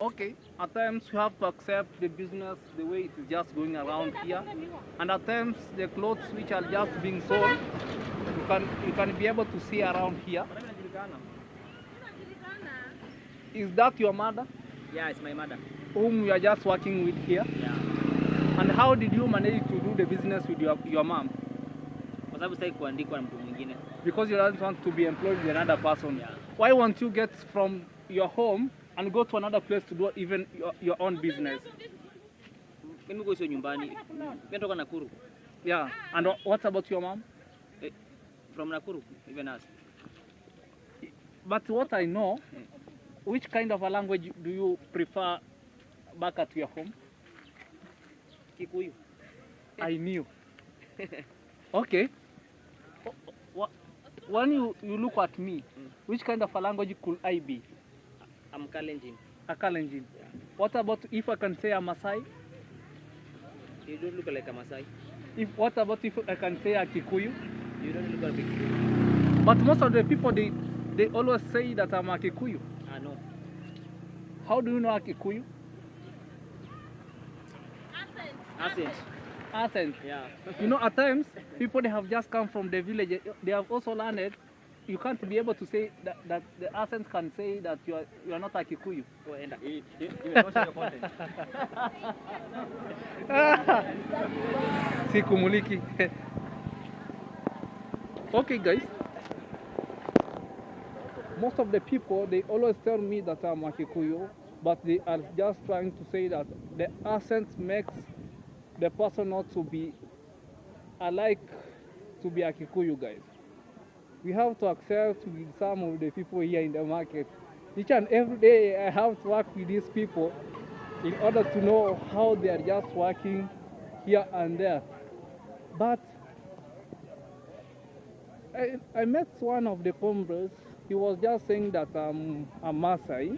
Okay, at times you have to accept the business the way it is just going around here, and at times the clothes which are just being sold, you can be able to see around here. Is that your mother, Yeah, it's my mother. whom you are just working with here? Yeah. And how did you manage to do the business with your mom? Kwa sababu sitaki kuandikwa na mtu mwingine. Because you don't want to be employed with another person. Yeah. Why won't you get from your home and go to another place to do even your own business? Mimi kwa sio nyumbani. Mimi natoka Nakuru. Yeah. And what about your mom? From Nakuru, even us. But what I know, which kind of a language do you prefer back at your home? Kikuyu. I knew. Okay. When you look at me, which kind of a language could I be? I'm Kalenjin. A Kalenjin. Yeah. What about if I can say a Maasai? You don't look like a Maasai. What about if I can say a Kikuyu? You don't look like a Kikuyu. But most of the people, they always say that I'm a Kikuyu. No. How do you know a Kikuyu? Accent. Accent. Yeah. You know, at times, people they have just come from the village, they have also learned, you can't be able to say that the accent can say that you are not a Kikuyu. Go enda. Sikumuliki. Okay, guys. Most of the people, they always tell me that I'm a Kikuyu, but they are just trying to say that the accent makes the person not to be alike to be a Kikuyu, guys. We have to accept with some of the people here in the market. Each and every day I have to work with these people in order to know how they are just working here and there. But I met one of the comrades. He was just saying that I'm a Maasai.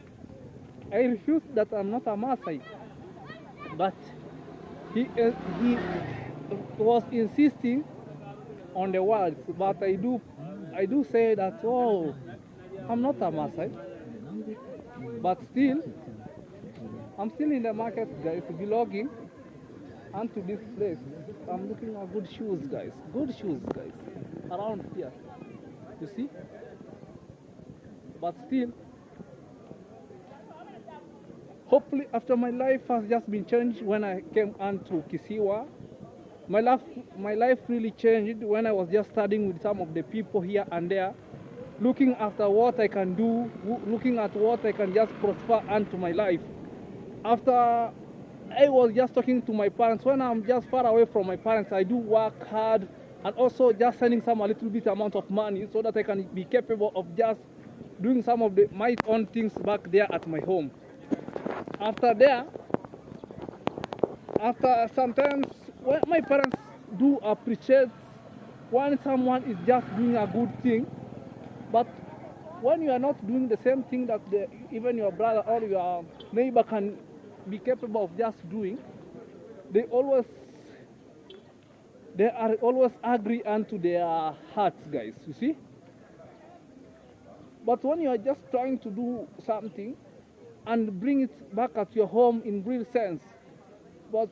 I refused that I'm not a Maasai. But he was insisting on the words. But I do say that, oh, I'm not a Maasai. But still, I'm still in the market, guys, belonging onto this place. I'm looking at good shoes, guys. Good shoes, guys, around here. You see? But still, hopefully after my life has just been changed when I came on to Kisiwa. My life really changed when I was just studying with some of the people here and there, looking after what I can do, looking at what I can just prosper onto my life. After I was just talking to my parents, when I'm just far away from my parents, I do work hard and also just sending some a little bit amount of money so that I can be capable of just doing some of my own things back there at my home. After sometimes when my parents do appreciate when someone is just doing a good thing, but when you are not doing the same thing that even your brother or your neighbor can be capable of just doing, they are always angry unto their hearts, guys, you see. But when you are just trying to do something and bring it back at your home in real sense, but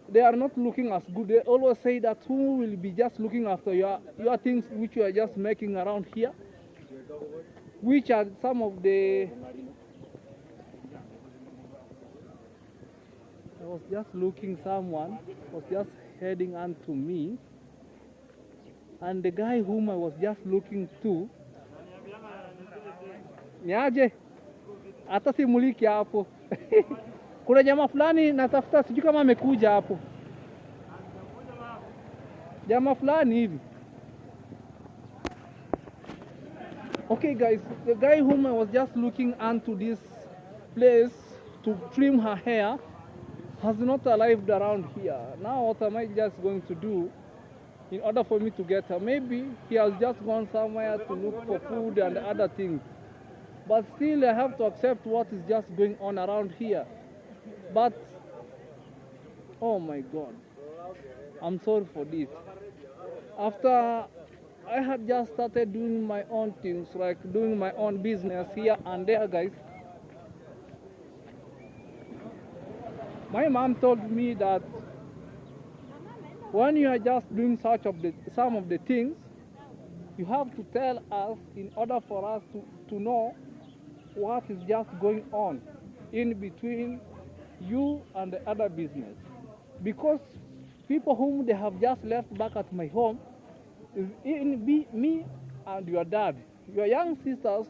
they are not looking as good. They always say that who will be just looking after your things which you are just making around here, which are some of the... I was just looking, someone was just heading on to me, and the guy whom I was just looking to, niaje, hata simuliki hapo. Kuna jamaa fulani natafuta, sijui kama amekuja hapo. Jamaa fulani hivi. Okay guys, the guy whom I was just looking onto this place to trim her hair has not arrived around here. Now what am I just going to do in order for me to get her? Maybe he has just gone somewhere to look for food and other things. But still I have to accept what is just going on around here. But, oh my God, I'm sorry for this. After I had just started doing my own things, like doing my own business here and there, guys, My mom told me that when you are just doing some of the things, you have to tell us in order for us to know what is just going on in between you and the other business. Because people whom they have just left back at my home is me and your dad. Your young sisters,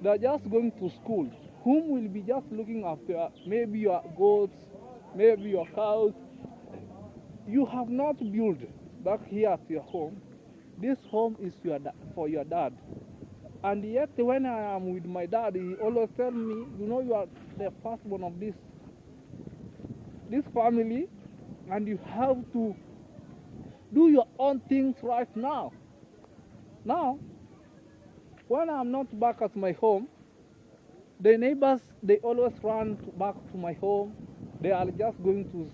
they're just going to school. Whom will be just looking after maybe your goats, maybe your cows. You have not built back here at your home. This home is for your dad. And yet when I am with my dad, he always tell me, you know, you are the firstborn of this family, and you have to do your own things right now. Now, when I'm not back at my home, the neighbors, they always run back to my home. They are just going to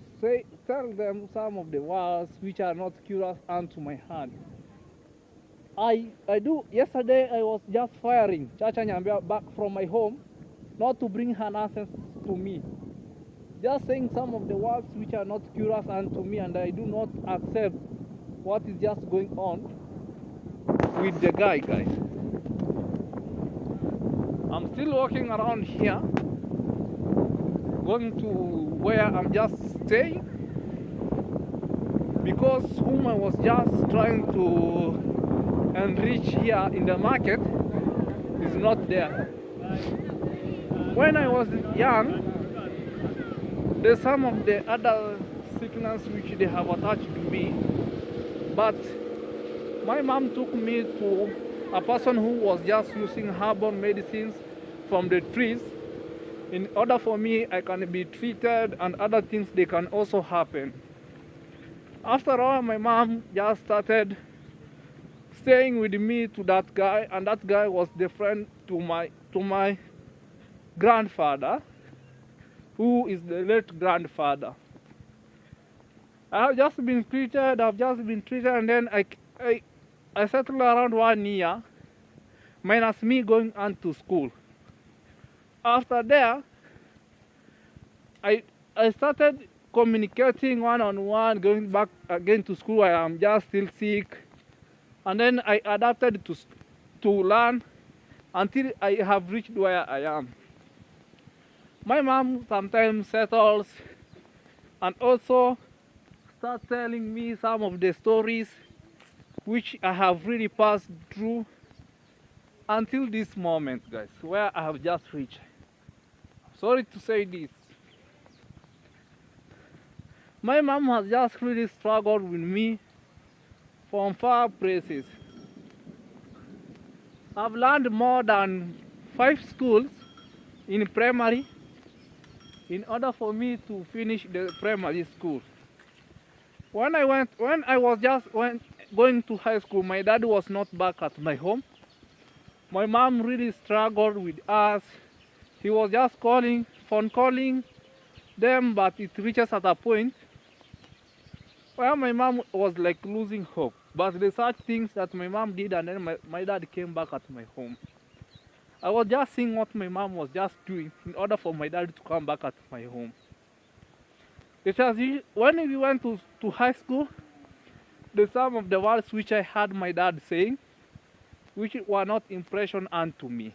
tell them some of the words which are not curious unto my heart. Yesterday I was just firing Chacha Nyambia back from my home, not to bring her nonsense to me. Just saying some of the words which are not curious unto me, and I do not accept what is just going on with the guys. I'm still walking around here, going to where I'm just staying, because whom I was just trying to enrich here in the market is not there. When I was young, there's some of the other sickness which they have attached to me, but my mom took me to a person who was just using herbal medicines from the trees. In order for me, I can be treated and other things, they can also happen. After all, my mom just started staying with me to that guy, and that guy was the friend to my grandfather, who is the late grandfather. I've just been treated, and then I settled around 1 year, minus me going on to school. After there, I started communicating one-on-one, going back again to school. I am just still sick. And then I adapted to learn until I have reached where I am. My mom sometimes settles and also starts telling me some of the stories which I have really passed through until this moment, guys, where I have just reached. Sorry to say this. My mom has just really struggled with me from far places. I've learned more than 5 schools in primary in order for me to finish the primary school. When I was going to high school, my dad was not back at my home. My mom really struggled with us. He was just phone calling them, but it reaches at a point where my mom was like losing hope. But there's such things that my mom did, and then my dad came back at my home. I was just seeing what my mom was just doing in order for my dad to come back at my home. Because when we went to high school, there's some of the words which I heard my dad saying, which were not impression unto me.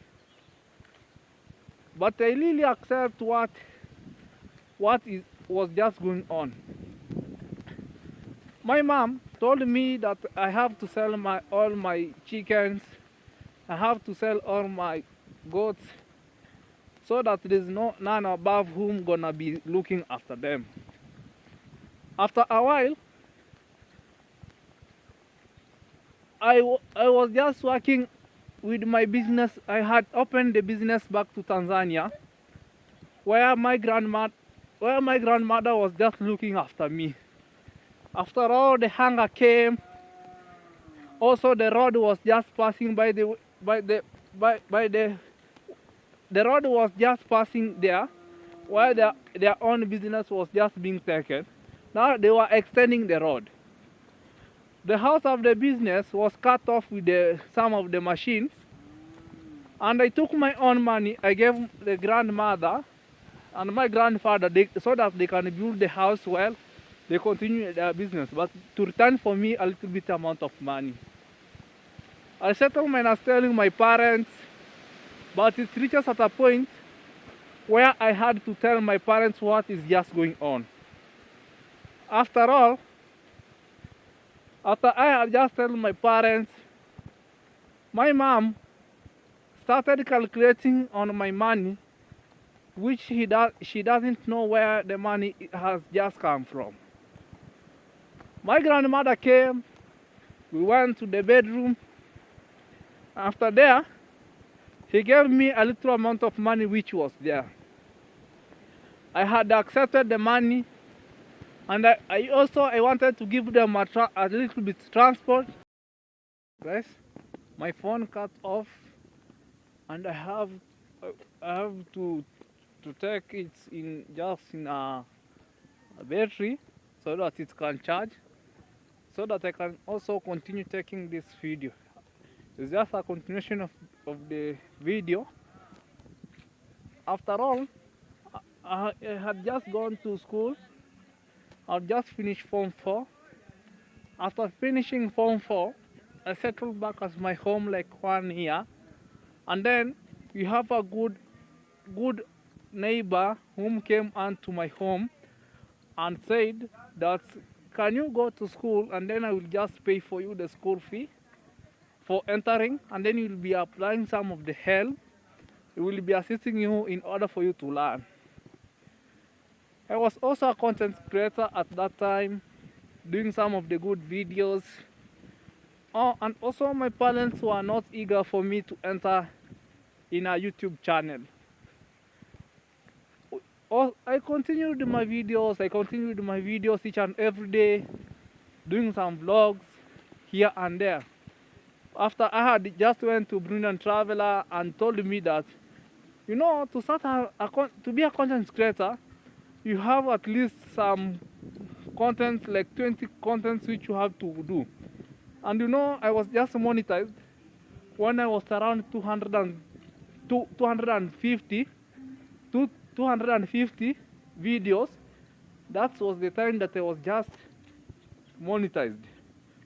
But I really accept what was just going on. My mom told me that I have to sell all my chickens, I have to sell all my goats, so that there's none above whom gonna be looking after them. After a while, I was just working with my business. I had opened the business back to Tanzania, where my grandmother was just looking after me. After all, the hunger came. Also, the road was just passing by the road was just passing there, where their own business was just being taken. Now they were extending the road. The house of the business was cut off with some of the machines, and I took my own money. I gave the grandmother and my grandfather, so that they can build the house well, they continue their business, but to return for me a little bit amount of money. I settlement as telling my parents, but it reaches at a point where I had to tell my parents what is just going on. After all, after I had just told my parents, my mom started calculating on my money, which she doesn't know where the money has just come from. My grandmother came, we went to the bedroom. After there, he gave me a little amount of money which was there. I had accepted the money, and I wanted to give them a little bit transport. Guys, my phone cut off, and I have to take it in a battery so that it can charge, so that I can also continue taking this video. It's just a continuation of the video. After all, I had just gone to school. I just finished Form 4. After finishing Form 4, I settled back at my home like 1 year. And then we have a good neighbor whom came onto my home and said that, can you go to school and then I will just pay for you the school fee for entering, and then you will be applying some of the help. It will be assisting you in order for you to learn. I was also a content creator at that time, doing some of the good videos. Oh, and also my parents were not eager for me to enter in a YouTube channel. I continued my videos each and every day, doing some vlogs here and there. After I had just went to Brilliant Traveler and told me that, you know, to start to be a content creator, you have at least some content, like 20 contents which you have to do. And you know, I was just monetized when I was around 250 videos. That was the time that I was just monetized.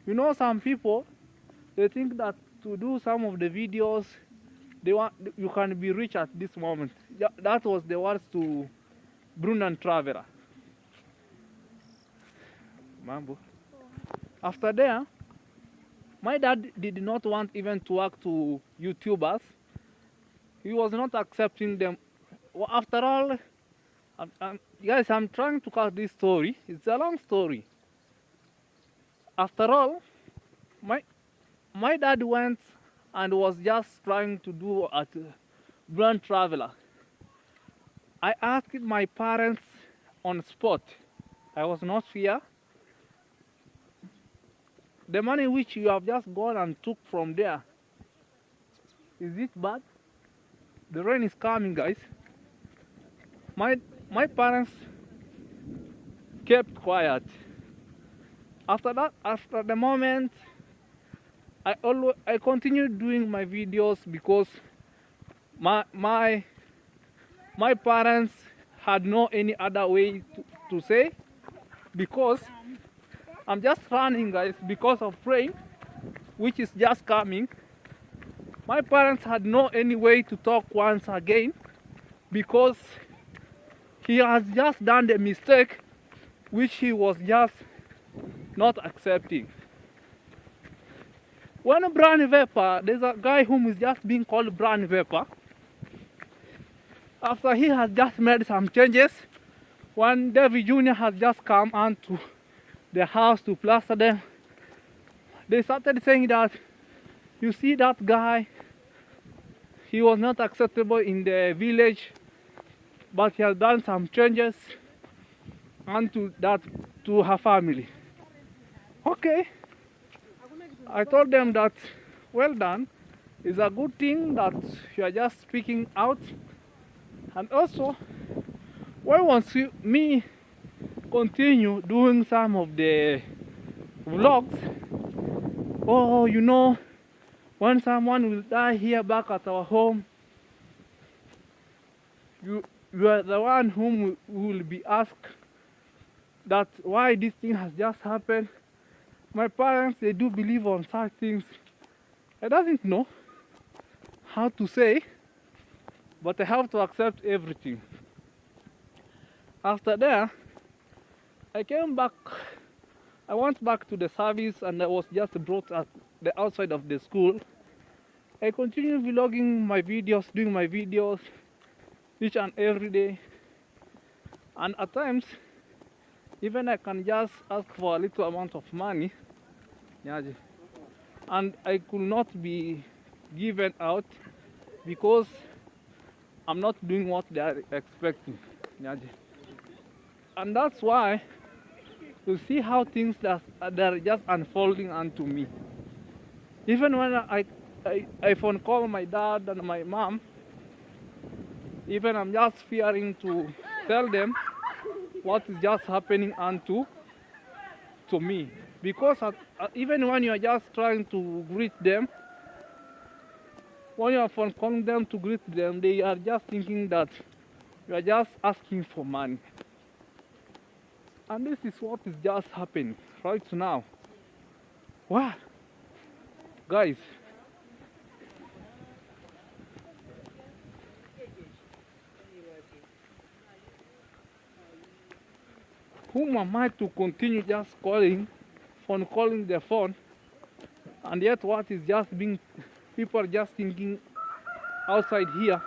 You know, some people, they think that to do some of the videos, you can be rich at this moment. Yeah, that was the words to Brilliant Traveler. Mambo. After there, my dad did not want even to work to YouTubers. He was not accepting them. Well, after all, guys, I'm trying to cut this story. It's a long story. After all, my dad went and was just trying to do at Brilliant Traveler. I asked my parents on spot. I was not here. The money which you have just gone and took from there, is it bad? The rain is coming, guys. My parents kept quiet. After that, after the moment, I continued doing my videos because my parents had no any other way to say, because I'm just running, guys, because of rain which is just coming. My parents had no any way to talk once again, because he has just done the mistake which he was just not accepting. When Brown Vapor, there's a guy whom is just being called Brown Vapor. After he has just made some changes, when David Jr. has just come onto the house to plaster them, they started saying that, you see that guy, he was not acceptable in the village, but he has done some changes onto that to her family. Okay, I told them that, well done, it's a good thing that you are just speaking out. And also, why won't me continue doing some of the vlogs? Oh, you know, when someone will die here back at our home, you are the one whom will be asked that why this thing has just happened. My parents, they do believe on such things. I doesn't know how to say, but I have to accept everything. After that, I came back. I went back to the service and I was just brought at the outside of the school. I continued vlogging my videos, doing my videos each and every day. And at times, even I can just ask for a little amount of money. And I could not be given out because I'm not doing what they are expecting. And that's why you see how things that are just unfolding onto me. Even when I phone call my dad and my mom, even I'm just fearing to tell them what is just happening onto me. Because even when you are just trying to greet them, when you are phone calling them to greet them, they are just thinking that you are just asking for money. And this is what is just happening right now. Wow, guys. Whom am I to continue just calling the phone, and yet what is just being, people are just thinking outside here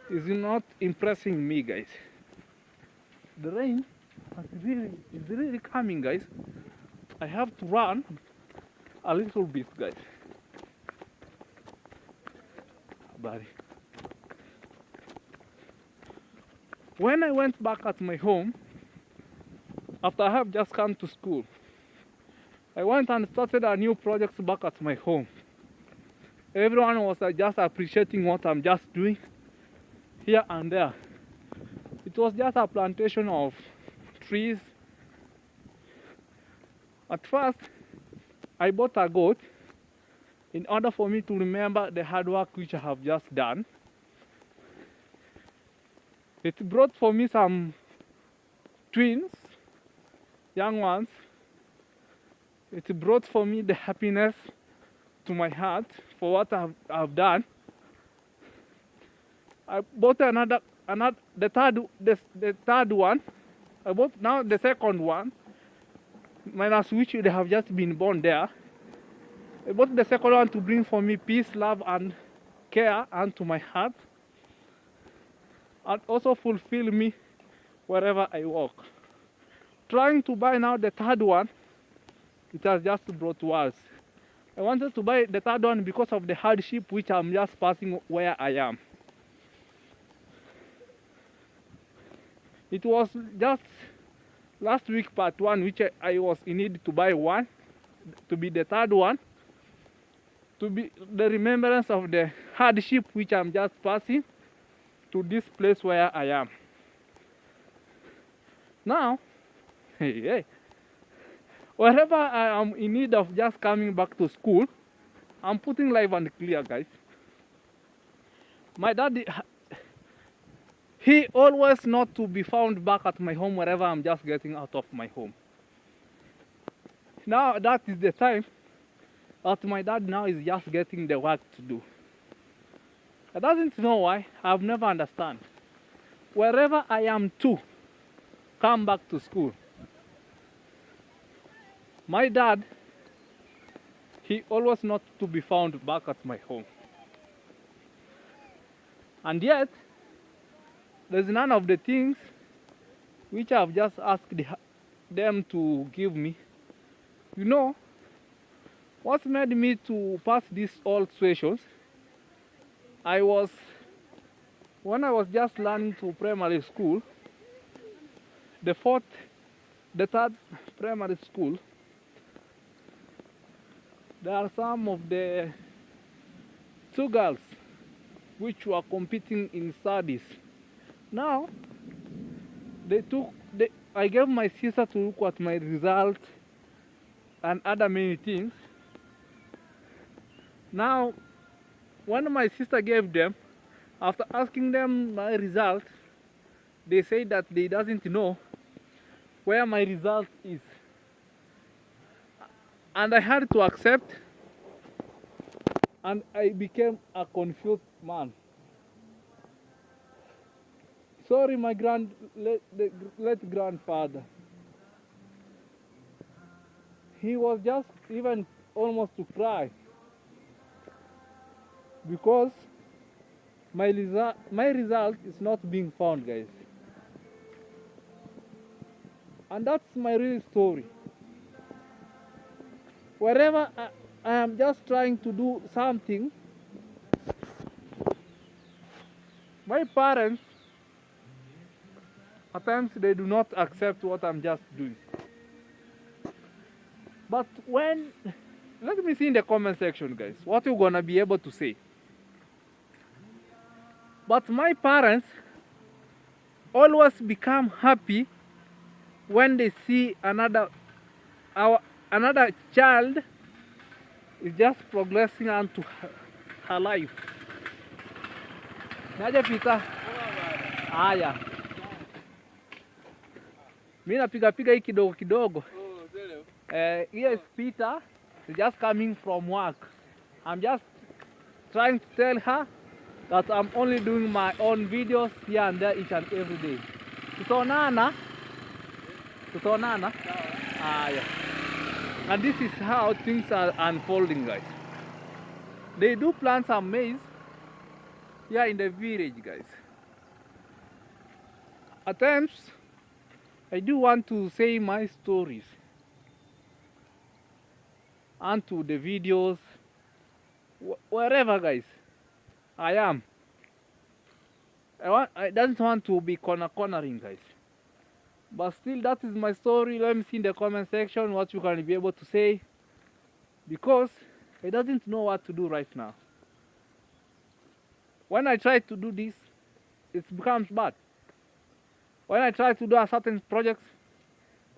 is not impressing me, guys. The rain is really coming, guys. I have to run a little bit, guys. Buddy. When I went back at my home, after I have just come to school, I went and started a new project back at my home. Everyone was just appreciating what I'm just doing here and there. It was just a plantation of trees. At first, I bought a goat in order for me to remember the hard work which I have just done. It brought for me some twins, young ones. It brought for me the happiness to my heart for what I've done. I bought the third one. I bought now the second one, minus which they have just been born there. I bought the second one to bring for me peace, love, and care unto my heart, and also fulfill me wherever I walk. Trying to buy now the third one, it has just brought worse. I wanted to buy the third one because of the hardship which I'm just passing where I am. It was just last week part one which I was in need to buy one, to be the third one, to be the remembrance of the hardship which I'm just passing to this place where I am. Now, hey. Wherever I am in need of just coming back to school, I'm putting live and clear, guys. My dad, he always not to be found back at my home wherever I'm just getting out of my home. Now that is the time that my dad now is just getting the work to do. I doesn't know why, I've never understand. Wherever I am to come back to school, my dad, he always not to be found back at my home. And yet, there's none of the things which I've just asked them to give me. You know, what made me to pass these all situations, when I was just learning to primary school, the third primary school, there are some of the two girls which were competing in studies. Now, I gave my sister to look at my result and other many things. Now, when my sister gave them, after asking them my result, they say that they doesn't know where my result is. And I had to accept, and I became a confused man. Sorry, my late grandfather. He was just even almost to cry because my result is not being found, guys. And that's my real story. Wherever I am just trying to do something, my parents, at times they do not accept what I'm just doing. But when, let me see in the comment section, guys, what you're gonna be able to say. But my parents always become happy when they see another child is just progressing onto her life. Naja Peter. Haya. Mimi napiga hii kidogo kidogo. Here is Peter. He's just coming from work. I'm just trying to tell her that I'm only doing my own videos here and there each and every day. Tutaonana. Yeah. And this is how things are unfolding, guys. They do plant some maize here in the village, guys. At times, I do want to say my stories onto the videos, wherever, guys, I am. I don't want to be cornering, guys. But still, that is my story. Let me see in the comment section what you can be able to say, because I doesn't know what to do right now. When I try to do this, it becomes bad. When I try to do a certain project,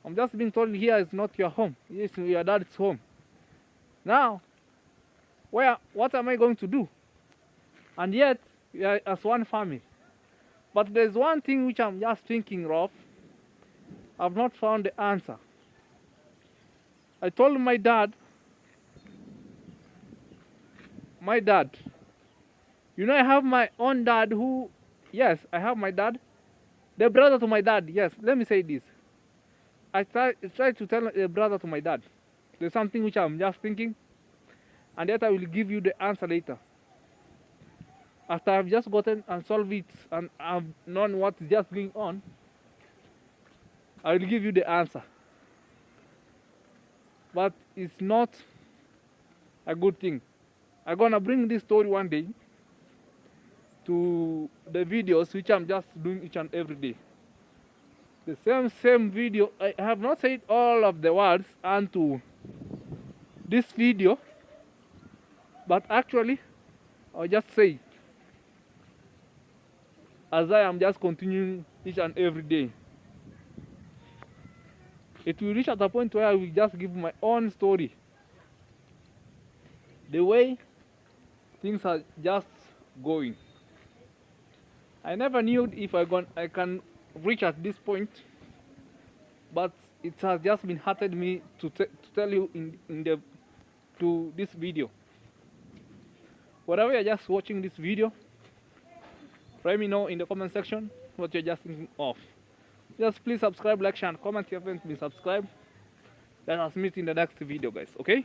I'm just being told here is not your home. Yes, your dad's home. Now, what am I going to do? And yet, we are as one family. But there's one thing which I'm just thinking of. I've not found the answer. I told my dad, you know, I have my own dad who, yes, I have my dad, the brother to my dad, yes, let me say this. I try to tell the brother to my dad, there's something which I'm just thinking, and yet I will give you the answer later. After I've just gotten and solved it, and I've known what's just going on, I will give you the answer. But it's not a good thing. I'm gonna bring this story one day to the videos which I'm just doing each and every day. The same video. I have not said all of the words onto this video, but actually I'll just say it as I am just continuing each and every day. It will reach at a point where I will just give my own story. The way things are just going. I never knew if I can reach at this point, but it has just been hurted me to tell you to this video. Whatever you're just watching this video, let me know in the comment section what you're just thinking of. Just please subscribe, like, share, and comment if you haven't been subscribed. Let us meet in the next video, guys. Okay?